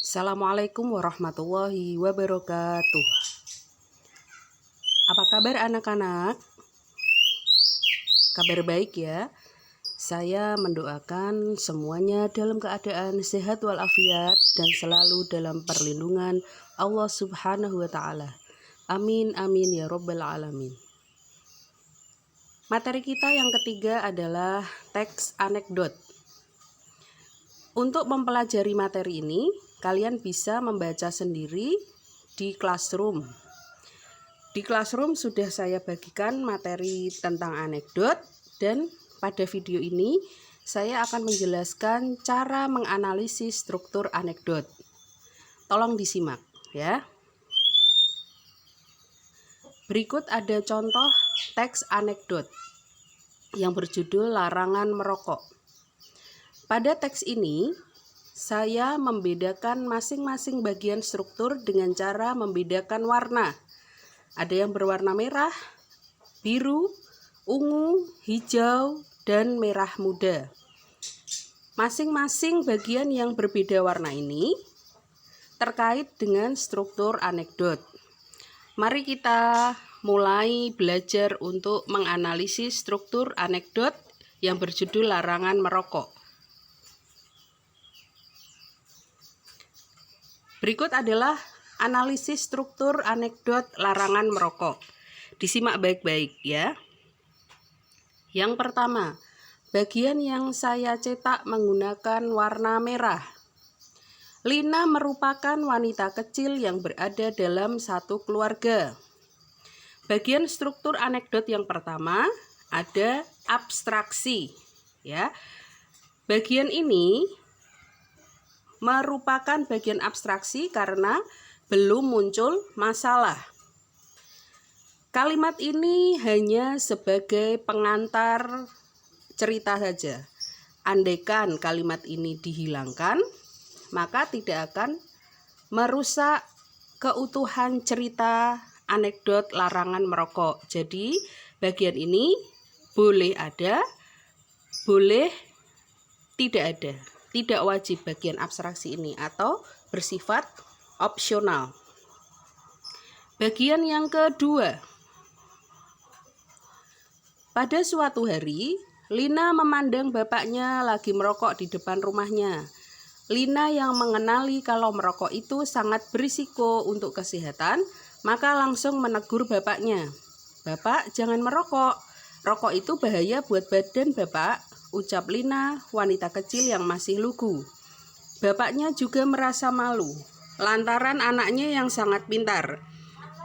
Assalamualaikum warahmatullahi wabarakatuh. Apa kabar anak-anak? Kabar baik ya. Saya mendoakan semuanya dalam keadaan sehat walafiat dan selalu dalam perlindungan Allah Subhanahu wa taala. Amin amin ya rabbal alamin. Materi kita yang ketiga adalah teks anekdot. Untuk mempelajari materi ini, kalian bisa membaca sendiri di Classroom. Di Classroom sudah saya bagikan materi tentang anekdot, dan pada video ini saya akan menjelaskan cara menganalisis struktur anekdot. Tolong disimak ya. Berikut ada contoh teks anekdot yang berjudul larangan merokok. Pada teks ini, saya membedakan masing-masing bagian struktur dengan cara membedakan warna. Ada yang berwarna merah, biru, ungu, hijau, dan merah muda. Masing-masing bagian yang berbeda warna ini terkait dengan struktur anekdot. Mari kita mulai belajar untuk menganalisis struktur anekdot yang berjudul larangan merokok. Berikut adalah analisis struktur anekdot larangan merokok. Disimak baik-baik ya. Yang pertama, bagian yang saya cetak menggunakan warna merah. Lina merupakan wanita kecil yang berada dalam satu keluarga. Bagian struktur anekdot yang pertama ada abstraksi ya. Bagian ini merupakan bagian abstraksi karena belum muncul masalah. Kalimat ini hanya sebagai pengantar cerita saja. Andaikan kalimat ini dihilangkan, maka tidak akan merusak keutuhan cerita anekdot larangan merokok. Jadi, bagian ini boleh ada, boleh tidak ada. Tidak wajib bagian abstraksi ini atau bersifat opsional. Bagian yang kedua. Pada suatu hari, Lina memandang bapaknya lagi merokok di depan rumahnya. Lina yang mengenali kalau merokok itu sangat berisiko untuk kesehatan, maka langsung menegur bapaknya. "Bapak, jangan merokok. Rokok itu bahaya buat badan Bapak," ucap Lina, wanita kecil yang masih lugu. Bapaknya juga merasa malu, lantaran anaknya yang sangat pintar.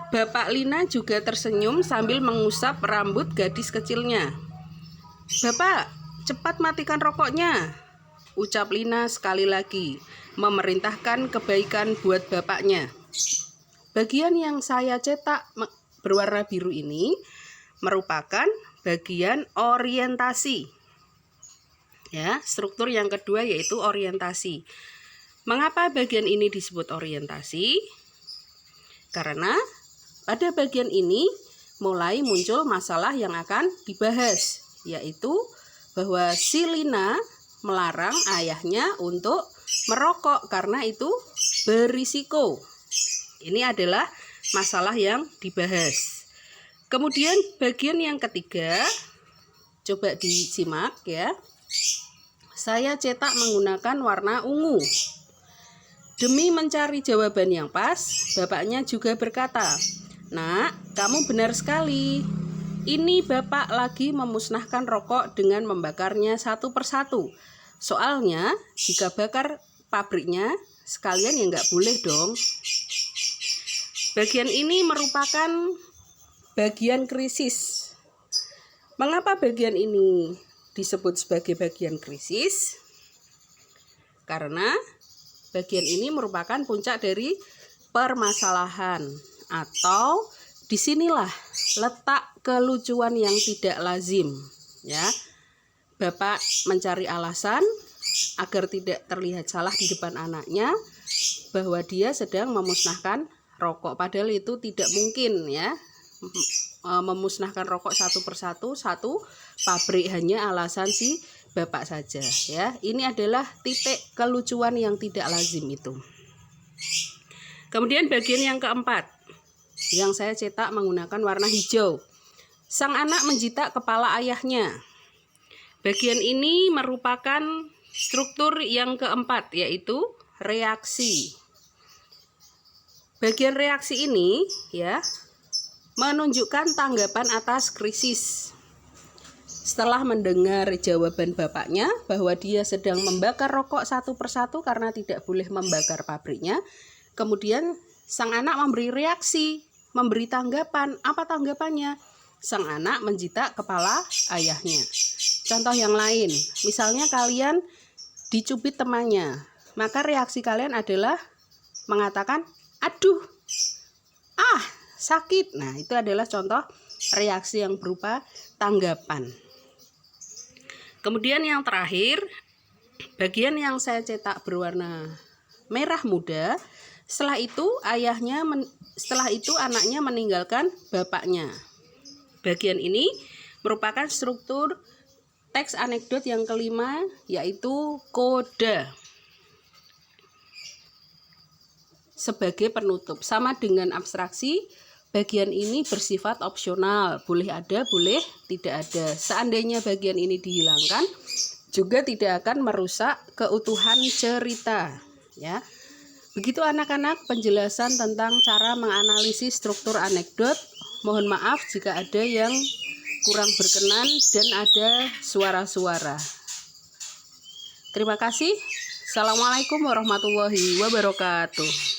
Bapak Lina juga tersenyum sambil mengusap rambut gadis kecilnya. "Bapak, cepat matikan rokoknya," ucap Lina sekali lagi, memerintahkan kebaikan buat bapaknya. Bagian yang saya cetak berwarna biru ini merupakan bagian orientasi. Ya, struktur yang kedua yaitu orientasi. Mengapa bagian ini disebut orientasi? Karena pada bagian ini mulai muncul masalah yang akan dibahas, yaitu bahwa si Lina melarang ayahnya untuk merokok karena itu berisiko. Ini adalah masalah yang dibahas. Kemudian bagian yang ketiga, coba disimak ya. Saya cetak menggunakan warna ungu. Demi mencari jawaban yang pas, bapaknya juga berkata, "Nak, kamu benar sekali. Ini bapak lagi memusnahkan rokok dengan membakarnya satu persatu. Soalnya jika bakar pabriknya, sekalian ya nggak boleh dong." Bagian ini merupakan bagian krisis. Mengapa bagian ini disebut sebagai bagian krisis? Karena bagian ini merupakan puncak dari permasalahan, atau disinilah letak kelucuan yang tidak lazim ya. Bapak mencari alasan agar tidak terlihat salah di depan anaknya bahwa dia sedang memusnahkan rokok, padahal itu tidak mungkin ya. Memusnahkan rokok satu persatu, satu pabrik, hanya alasan si bapak saja ya. Ini adalah titik kelucuan yang tidak lazim itu. Kemudian bagian yang keempat, yang saya cetak menggunakan warna hijau. Sang anak menjitak kepala ayahnya. Bagian ini merupakan struktur yang keempat, yaitu reaksi. Bagian reaksi ini ya menunjukkan tanggapan atas krisis. Setelah mendengar jawaban bapaknya bahwa dia sedang membakar rokok satu persatu karena tidak boleh membakar pabriknya, kemudian sang anak memberi reaksi, memberi tanggapan. Apa tanggapannya? Sang anak menjitak kepala ayahnya. Contoh yang lain, misalnya kalian dicubit temannya, maka reaksi kalian adalah mengatakan, aduh, sakit. Nah, itu adalah contoh reaksi yang berupa tanggapan. Kemudian yang terakhir, bagian yang saya cetak berwarna merah muda. Setelah itu anaknya meninggalkan bapaknya. Bagian ini merupakan struktur teks anekdot yang kelima, yaitu koda. Sebagai penutup, sama dengan abstraksi, bagian ini bersifat opsional, boleh ada, boleh tidak ada. Seandainya bagian ini dihilangkan, juga tidak akan merusak keutuhan cerita. Ya, begitu anak-anak penjelasan tentang cara menganalisis struktur anekdot. Mohon maaf jika ada yang kurang berkenan dan ada suara-suara. Terima kasih. Assalamualaikum warahmatullahi wabarakatuh.